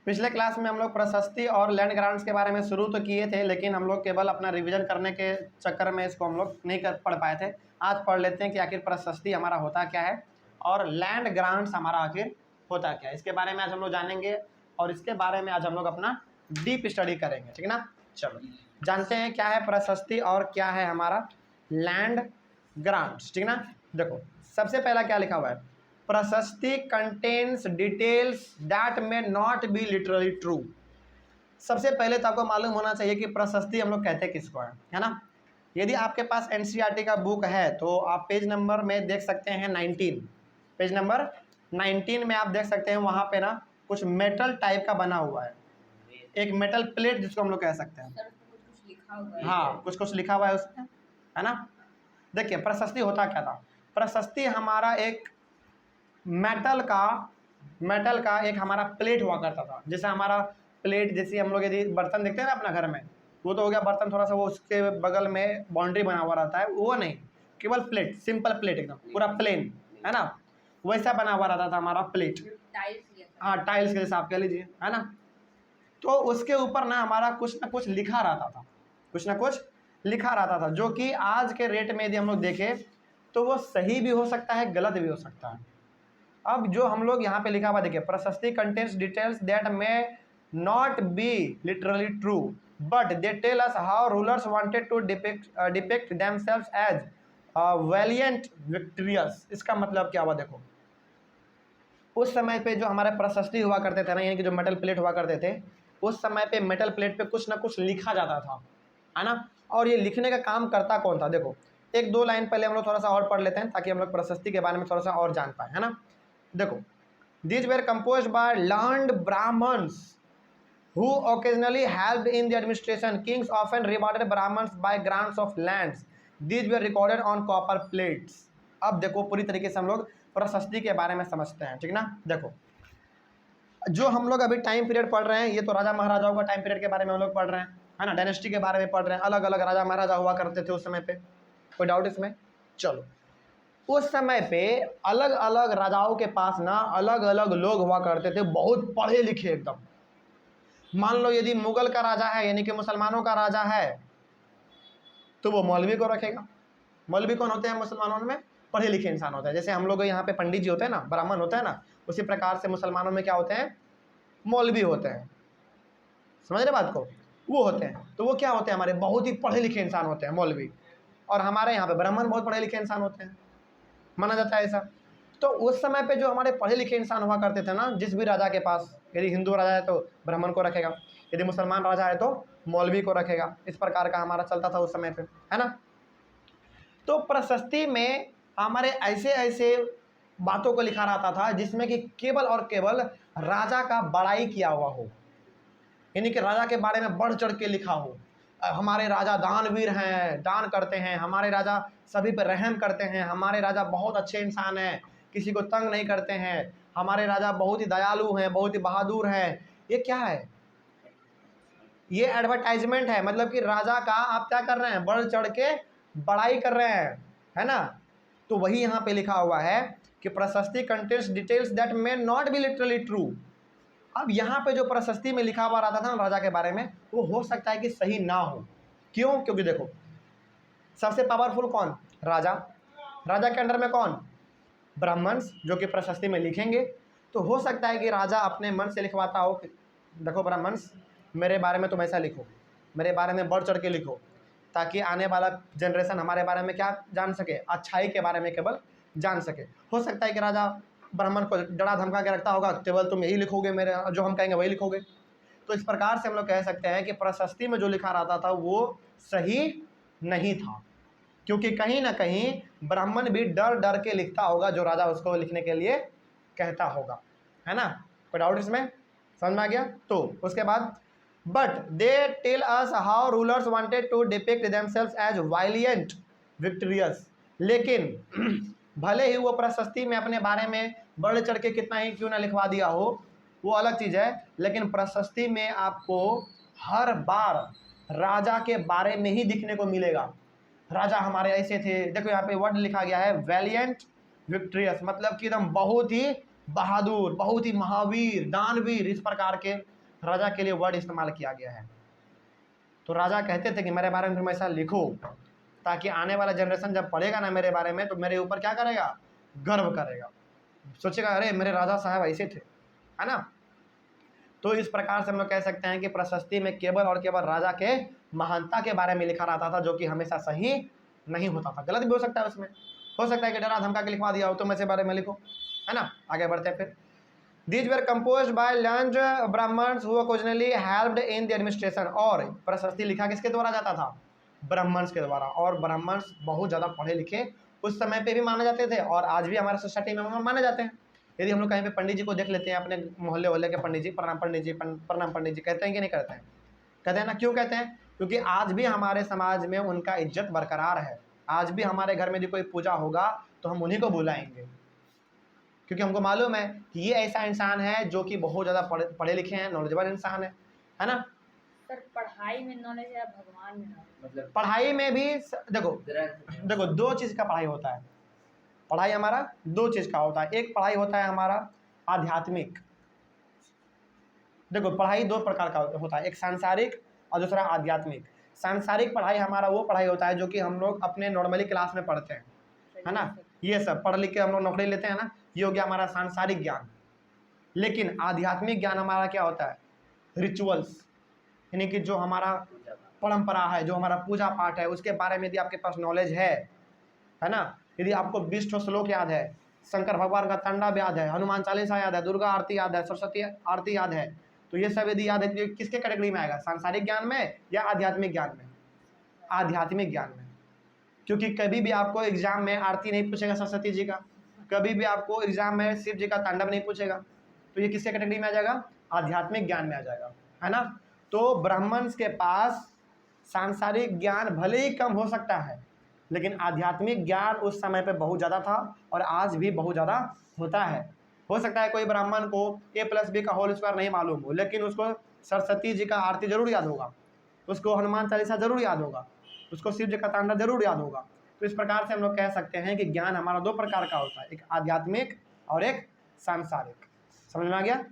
पिछले क्लास में हम लोग प्रशस्ति और लैंड ग्रांट्स के बारे में शुरू तो किए थे, लेकिन हम लोग केवल अपना रिवीजन करने के चक्कर में इसको हम लोग नहीं कर पढ़ पाए थे। आज पढ़ लेते हैं कि आखिर प्रशस्ति हमारा होता क्या है और लैंड ग्रांट्स हमारा आखिर होता क्या है। इसके बारे में आज हम लोग जानेंगे और इसके बारे में आज हम लोग अपना डीप स्टडी करेंगे, ठीक है ना। चलो जानते हैं क्या है प्रशस्ति और क्या है हमारा लैंड ग्रांट्स, ठीक है ना। देखो सबसे पहला क्या लिखा हुआ है, प्रशस्ति contains details that may not be literally true. सबसे पहले तो आपको मालूम होना चाहिए कि प्रशस्ति हम लोग कहते किसको है ना। यदि आपके पास एनसीईआरटी का बुक है तो आप पेज नंबर में देख सकते हैं 19, पेज नंबर 19 में आप देख सकते हैं वहाँ पे ना कुछ मेटल टाइप का बना हुआ है, एक मेटल प्लेट जिसको हम लोग कह सकते हैं। कुछ लिखा हुआ है। हाँ कुछ लिखा हुआ है उसमें, है ना। देखिए प्रशस्ति होता क्या था, प्रशस्ति हमारा एक मेटल का एक हमारा प्लेट हुआ करता था। जैसे हमारा प्लेट, जैसे हम लोग यदि बर्तन देखते हैं ना अपना घर में, वो तो हो गया बर्तन, थोड़ा सा वो उसके बगल में बाउंड्री बना हुआ रहता है, वो नहीं, केवल प्लेट, सिंपल प्लेट एकदम पूरा प्लेन, है ना, वैसा बना हुआ रहता था हमारा प्लेट। हाँ टाइल्स के जैसा आप कह लीजिए, है ना। तो उसके ऊपर ना हमारा कुछ ना कुछ लिखा रहता था, कुछ ना कुछ लिखा रहता था, जो कि आज के रेट में यदि हम लोग देखें तो वो सही भी हो सकता है, गलत भी हो सकता है। अब जो हम लोग यहाँ पे लिखा हुआ देखिए, prashasti contains details that may not be literally true but they tell us how rulers wanted to depict themselves as valiant victorious. इसका मतलब क्या हुआ, देखो उस समय पे जो हमारे प्रशस्ति हुआ करते थे ना, यानी कि जो मेटल प्लेट हुआ करते थे, उस समय पे मेटल प्लेट पे कुछ ना कुछ लिखा जाता था, है ना। और ये लिखने का काम करता कौन था, देखो एक दो लाइन पहले हम लोग थोड़ा सा और पढ़ लेते हैं ताकि हम लोग प्रशस्ति के बारे में थोड़ा सा और जान पाए, है ना। देखो these were composed by learned brahmins who occasionally helped in the administration. Kings often rewarded brahmins by grants of lands. These were recorded on copper plates. अब देखो पूरी तरीके से हम लोग प्रशस्ति के बारे में समझते हैं, ठीक ना। देखो जो हम लोग अभी टाइम पीरियड पढ़ रहे हैं, ये तो राजा महाराजाओं का टाइम पीरियड के बारे में हम लोग पढ़ रहे हैं, है ना, डायनेस्टी के बारे में पढ़ रहे हैं, अलग अलग राजा महाराजा हुआ करते थे उस समय पे, कोई डाउट इसमें। चलो उस समय पे अलग अलग राजाओं के पास ना अलग अलग लोग हुआ करते थे, बहुत पढ़े लिखे एकदम। मान लो यदि मुगल का राजा है, यानी कि मुसलमानों का राजा है, तो वो मौलवी को रखेगा। मौलवी कौन होते हैं मुसलमानों में, पढ़े लिखे इंसान होते हैं। जैसे हम लोग यहाँ पे पंडित जी होते हैं ना, ब्राह्मण होते हैं ना, उसी प्रकार से मुसलमानों में क्या होते हैं, मौलवी होते हैं। समझ रहे बात को, वो होते हैं। तो वो क्या होते हैं, हमारे बहुत ही पढ़े लिखे इंसान होते हैं मौलवी, और हमारे यहाँ पे ब्राह्मण बहुत पढ़े लिखे इंसान होते हैं, माना जाता है ऐसा। तो उस समय पे जो हमारे पढ़े लिखे इंसान हुआ करते थे ना, जिस भी राजा के पास, यदि हिंदू राजा है तो ब्राह्मण को रखेगा, यदि मुसलमान राजा है तो मौलवी को रखेगा। इस प्रकार का हमारा चलता था उस समय पे, है ना। तो प्रशस्ति में हमारे ऐसे ऐसे बातों को लिखा रहता था जिसमें कि केवल और केवल राजा का बड़ाई किया हुआ हो, यानी कि राजा के बारे में बढ़ चढ़ के लिखा हो। हमारे राजा दानवीर हैं, दान करते हैं, हमारे राजा सभी पर रहम करते हैं, हमारे राजा बहुत अच्छे इंसान हैं, किसी को तंग नहीं करते हैं, हमारे राजा बहुत ही दयालु हैं, बहुत ही बहादुर हैं। ये क्या है, ये एडवर्टाइजमेंट है, मतलब कि राजा का आप क्या कर रहे हैं, बढ़ चढ़ के बड़ाई कर रहे हैं, है ना। तो वही यहाँ पे लिखा हुआ है कि प्रशस्ति contains details that may not be literally true. अब यहाँ पे जो प्रशस्ति में लिखा हुआ रहता था ना राजा के बारे में, वो हो सकता है कि सही ना हो। क्यों, क्योंकि देखो सबसे पावरफुल कौन, राजा, राजा के अंडर में कौन, ब्राह्मण्स, जो कि प्रशस्ति में लिखेंगे। तो हो सकता है कि राजा अपने मन से लिखवाता हो कि देखो ब्राह्मण्स, मेरे बारे में तुम ऐसा लिखो, मेरे बारे में बढ़ चढ़ के लिखो, ताकि आने वाला जनरेशन हमारे बारे में क्या जान सके, अच्छाई के बारे में केवल जान सके। हो सकता है कि राजा ब्राह्मण को डरा धमका के रखता होगा, केवल तुम यही लिखोगे, मेरे जो हम कहेंगे वही लिखोगे। तो इस प्रकार से हम लोग कह सकते हैं कि प्रशस्ति में जो लिखा रहता था वो सही नहीं था, क्योंकि कहीं ना कहीं ब्राह्मण भी डर डर के लिखता होगा जो राजा उसको लिखने के लिए कहता होगा, है ना। कोई डाउट इसमें, समझ में आ गया। तो उसके बाद but they tell us how rulers wanted to depict themselves as violent victorious. लेकिन भले ही वो प्रशस्ति में अपने बारे में बढ़ चढ़ के कितना ही क्यों ना लिखवा दिया हो, वो अलग चीज़ है, लेकिन प्रशस्ति में आपको हर बार राजा के बारे में ही दिखने को मिलेगा। राजा हमारे ऐसे थे, देखो यहाँ पे वर्ड लिखा गया है वैलिएंट विक्टोरियस, मतलब कि एकदम बहुत ही बहादुर, बहुत ही महावीर, दानवीर, इस प्रकार के राजा के लिए वर्ड इस्तेमाल किया गया है। तो राजा कहते थे कि मेरे बारे में तुम ऐसा लिखो ताकि आने वाला जनरेशन जब पढ़ेगा ना मेरे बारे में तो मेरे ऊपर क्या करेगा, गर्व करेगा, सोचेगा अरे मेरे राजा साहब ऐसे थे, है ना। तो इस प्रकार से हम लोग कह सकते हैं कि प्रशस्ति में केवल और केवल राजा के महानता के बारे में लिखा रहता था, जो कि हमेशा सही नहीं होता था, गलत भी हो सकता है उसमें। हो सकता है कि डरा धमका के लिखवा दिया हो, तुम ऐसे बारे में लिखो, है ना। आगे बढ़ते हैं फिर। These were composed by learned Brahmins who occasionally helped in the administration। और प्रशस्ति लिखा किसके द्वारा जाता था, ब्राह्मण्स के द्वारा। और ब्राह्मण्स बहुत ज़्यादा पढ़े लिखे उस समय पे भी माने जाते थे और आज भी हमारे सोसाइटी में माने जाते हैं। यदि हम लोग कहीं पे पंडित जी को देख लेते हैं, अपने मोहल्ले वहल्ले के पंडित जी, प्रणाम पंडित जी, प्रणाम पंडित जी, कहते हैं कि नहीं कहते हैं, कहते हैं ना। क्यों कहते हैं, क्योंकि आज भी हमारे समाज में उनका इज्जत बरकरार है। आज भी हमारे घर में यदि कोई पूजा होगा तो हम उन्हीं को बुलाएंगे, क्योंकि हमको मालूम है कि ये ऐसा इंसान है जो कि बहुत ज़्यादा पढ़े लिखे हैं, नॉलेजेबल इंसान है ना। सर पढ़ाई में नॉलेज या भगवान में नॉलेज, मतलब पढ़ाई में भी देखो दो चीज़ का पढ़ाई होता है। पढ़ाई हमारा दो चीज़ का होता है। एक पढ़ाई होता है हमारा आध्यात्मिक। देखो पढ़ाई दो प्रकार का होता है, एक सांसारिक और दूसरा आध्यात्मिक। सांसारिक पढ़ाई हमारा वो पढ़ाई होता है जो कि हम लोग अपने नॉर्मली क्लास में पढ़ते हैं, है ना। ये सब पढ़ लिख के हम लोग नौकरी लेते हैं ना, ये हो गया हमारा सांसारिक ज्ञान। लेकिन आध्यात्मिक ज्ञान हमारा क्या होता है, रिचुअल्स, यानी कि जो हमारा परंपरा है, जो हमारा पूजा पाठ है, उसके बारे में यदि आपके पास नॉलेज है ना। यदि आपको 20 श्लोक याद है, शंकर भगवान का तांडव याद है, हनुमान चालीसा याद है, दुर्गा आरती याद है, सरस्वती आरती याद है, तो ये सब यदि याद है तो किसके कैटेगरी में आएगा, सांसारिक ज्ञान में या आध्यात्मिक ज्ञान में, आध्यात्मिक ज्ञान में। क्योंकि कभी भी आपको एग्जाम में आरती नहीं पूछेगा सरस्वती जी का, कभी भी आपको एग्जाम में शिव जी का तांडव नहीं पूछेगा, तो ये किसके कैटेगरी में आ जाएगा, आध्यात्मिक ज्ञान में आ जाएगा, है ना। तो ब्राह्मण्स के पास सांसारिक ज्ञान भले ही कम हो सकता है, लेकिन आध्यात्मिक ज्ञान उस समय पे बहुत ज़्यादा था और आज भी बहुत ज़्यादा होता है। हो सकता है कोई ब्राह्मण को a+b का होल स्क्वायर नहीं मालूम हो, लेकिन उसको सरस्वती जी का आरती जरूर याद होगा, उसको हनुमान चालीसा जरूर याद होगा, उसको शिव जी का तांडव जरूर याद होगा। तो इस प्रकार से हम लोग कह सकते हैं कि ज्ञान हमारा दो प्रकार का होता है, एक आध्यात्मिक और एक सांसारिक। समझ में आ गया।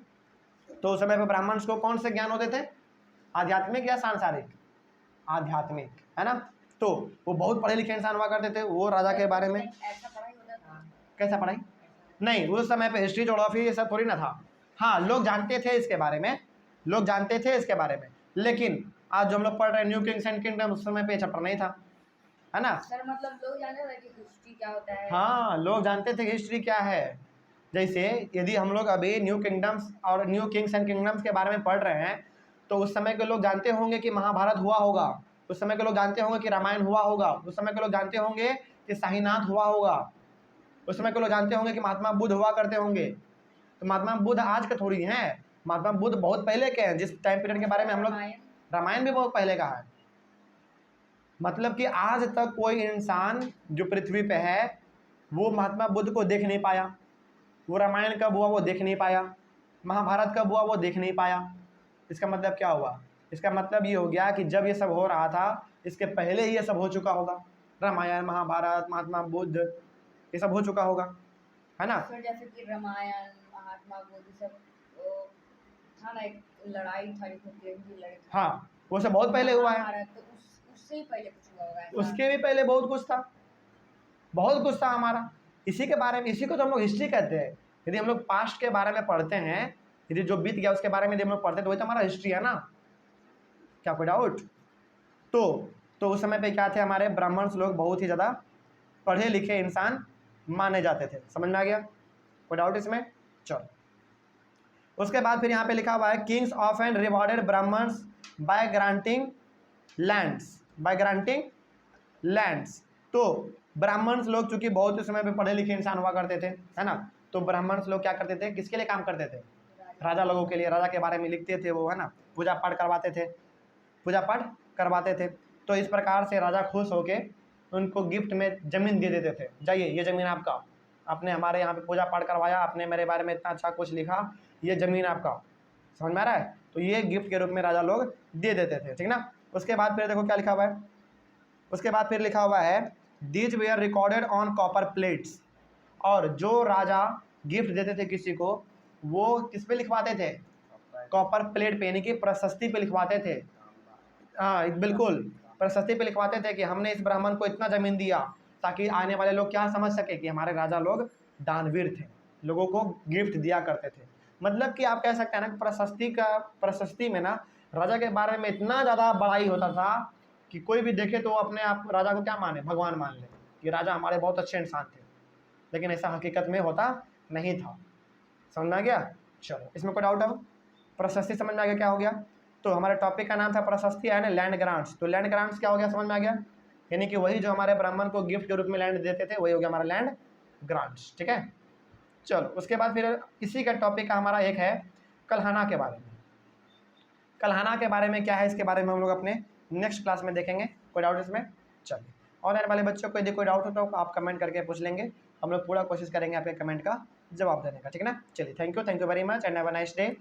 तो उस समय पर ब्राह्मण को कौन से ज्ञान होते थे, आध्यात्मिक या सांसारिक, आध्यात्मिक, है ना। तो वो बहुत पढ़े लिखे इंसान हुआ करते थे। वो राजा के बारे में ऐसा पढ़ाई होता था, कैसा पढ़ाई नहीं, उस समय पे हिस्ट्री ज्योग्राफी ये सब थोड़ी ना था। हाँ लोग जानते थे इसके बारे में, लोग जानते थे इसके बारे में, लेकिन आज जो हम लोग पढ़ रहे हैं न्यू किंग्स एंड किंगडम, उस समय पे चैप्टर नहीं था, है ना। सर मतलब लोग जानते थे कि हिस्ट्री क्या होता है। हाँ लोग जानते थे हिस्ट्री क्या है। जैसे यदि हम लोग अभी न्यू किंगडम्स और न्यू किंग्स एंड किंगडम्स के बारे में पढ़ रहे हैं, तो उस समय के लोग जानते होंगे कि महाभारत हुआ होगा, उस समय के लोग जानते होंगे कि रामायण हुआ होगा, उस समय के लोग जानते होंगे कि शाहीनाथ हुआ होगा, उस समय के लोग जानते होंगे कि महात्मा बुद्ध हुआ करते होंगे। तो महात्मा बुद्ध आज के थोड़ी हैं, महात्मा बुद्ध बहुत पहले के हैं। जिस टाइम पीरियड के बारे में हम लोग, रामायण भी बहुत पहले का है। मतलब कि आज तक कोई इंसान जो पृथ्वी पे है वो महात्मा बुद्ध को देख नहीं पाया, वो रामायण कब हुआ वो देख नहीं पाया, महाभारत कब हुआ वो देख नहीं पाया। इसका मतलब क्या हुआ, इसका मतलब ये हो गया कि जब ये सब हो रहा था इसके पहले ही ये सब हो चुका होगा, रामायण महाभारत महात्मा बुद्ध ये सब हो चुका होगा, है ना। सर जैसे कि रामायण महात्मा बुद्ध सब था ना, एक लड़ाई था, हाँ वो सब बहुत पहले हुआ है, तो उससे ही पहले कुछ हुआ होगा, उसके भी पहले बहुत कुछ था, बहुत कुछ था हमारा। इसी के बारे में, इसी को तो हम लोग हिस्ट्री कहते हैं। यदि हम लोग पास्ट के बारे में पढ़ते हैं, यदि जो बीत गया उसके बारे में यदि हम लोग पढ़ते हैं तो वही तो हमारा हिस्ट्री है ना, क्या कोई डाउट। तो उस समय पे क्या थे, हमारे ब्राह्मण्स लोग बहुत ही ज़्यादा पढ़े लिखे इंसान माने जाते थे। समझ में आ गया, कोई डाउट इसमें। चलो उसके बाद फिर यहाँ पे लिखा हुआ है kings of and rewarded brahmins by granting lands, by granting lands. तो ब्राह्मण्स लोग चूंकि बहुत उस समय पे पढ़े लिखे इंसान हुआ करते थे, है ना, तो ब्राह्मण्स लोग क्या करते थे, किसके लिए काम करते थे, राजा लोगों के लिए, राजा के बारे में लिखते थे वो, है ना, पूजा पाठ करवाते थे, पूजा पाठ करवाते थे। तो इस प्रकार से राजा खुश होके उनको गिफ्ट में ज़मीन दे देते थे, जाइए ये ज़मीन आपका, आपने हमारे यहाँ पे पूजा पाठ करवाया, आपने मेरे बारे में इतना अच्छा कुछ लिखा, ये ज़मीन आपका। समझ में आ रहा है। तो ये गिफ्ट के रूप में राजा लोग दे देते थे, ठीक ना। उसके बाद फिर देखो क्या लिखा हुआ है, उसके बाद फिर लिखा हुआ है these where recorded on copper plates. और जो राजा गिफ्ट देते थे किसी को, वो किस पे लिखवाते थे? कॉपर प्लेट पे, यानी कि प्रशस्ति पे लिखवाते थे। हाँ बिल्कुल, प्रशस्ति पे लिखवाते थे कि हमने इस ब्राह्मण को इतना ज़मीन दिया, ताकि आने वाले लोग क्या समझ सके कि हमारे राजा लोग दानवीर थे, लोगों को गिफ्ट दिया करते थे। मतलब कि आप कह सकते हैं ना कि प्रशस्ति में ना राजा के बारे में इतना ज़्यादा बड़ाई होता था कि कोई भी देखे तो वो अपने आप राजा को क्या माने, भगवान मान ले कि राजा हमारे बहुत अच्छे इंसान थे। लेकिन ऐसा हकीकत में होता नहीं था। समझ में आ गया? चलो, इसमें कोई डाउट है? प्रशस्ति समझ में आ गया क्या हो गया? तो हमारे टॉपिक का नाम था प्रशस्ति, है ना, लैंड ग्रांट्स। तो लैंड ग्रांट्स क्या हो गया, समझ में आ गया? यानी कि वही जो हमारे ब्राह्मण को गिफ्ट के रूप में लैंड देते थे, वही हो गया हमारा लैंड ग्रांट्स। ठीक है, चलो उसके बाद फिर इसी का टॉपिक का हमारा एक है कलहना के बारे में। कलहना के बारे में क्या है, इसके बारे में हम लोग अपने नेक्स्ट क्लास में देखेंगे। कोई डाउट इसमें? चलिए, ऑनलाइन वाले बच्चों को यदि कोई डाउट हो तो आप कमेंट करके पूछ लेंगे, हम लोग पूरा कोशिश करेंगे आपके कमेंट का जवाब देने का। ठीक है ना? चलिए, thank you very much and have a nice day.